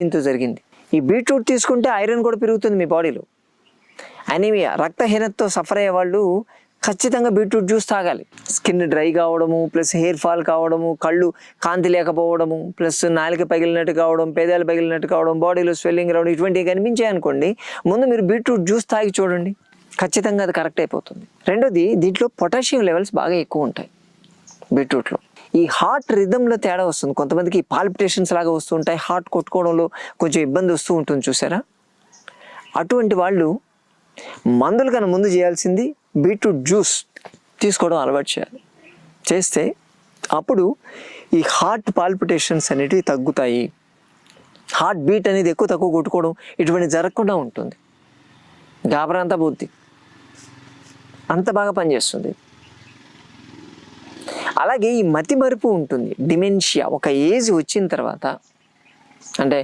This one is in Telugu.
దీంతో జరిగింది. ఈ బీట్రూట్ తీసుకుంటే ఐరన్ కూడా పెరుగుతుంది మీ బాడీలో. అనీమియా, రక్తహీనతతో సఫర్ అయ్యే వాళ్ళు ఖచ్చితంగా బీట్రూట్ జ్యూస్ తాగాలి. స్కిన్ డ్రై కావడము, ప్లస్ హెయిర్ ఫాల్ కావడము, కళ్ళు కాంతి లేకపోవడము, ప్లస్ నాలుక పగిలినట్టు కావడం, పేదాలు పగిలినట్టు కావడం, బాడీలో స్వెల్లింగ్ రావడం, ఇటువంటివి కనిపించాయి అనుకోండి, ముందు మీరు బీట్రూట్ జ్యూస్ తాగి చూడండి, ఖచ్చితంగా అది కరెక్ట్ అయిపోతుంది. రెండోది, దీంట్లో పొటాషియం లెవెల్స్ బాగా ఎక్కువ ఉంటాయి బీట్రూట్లో. ఈ హార్ట్ రిథంలో తేడా వస్తుంది. కొంతమందికి పాల్పిటేషన్స్ లాగా వస్తూ ఉంటాయి, హార్ట్ కొట్టుకోవడంలో కొంచెం ఇబ్బంది వస్తూ ఉంటుంది చూసారా. అటువంటి వాళ్ళు మందుల కన్నా ముందు చేయాల్సింది బీట్రూట్ జ్యూస్ తీసుకోవడం అలవాటు చేయాలి. చేస్తే అప్పుడు ఈ హార్ట్ పాల్పిటేషన్స్ అనేటివి తగ్గుతాయి, హార్ట్ బీట్ అనేది ఎక్కువ తక్కువ కొట్టుకోవడం ఇటువంటి జరగకుండా ఉంటుంది. గాబరా అంతా పోద్ది, అంత బాగా పనిచేస్తుంది. అలాగే ఈ మతిమరుపు ఉంటుంది, డిమెన్షియా. ఒక ఏజ్ వచ్చిన తర్వాత, అంటే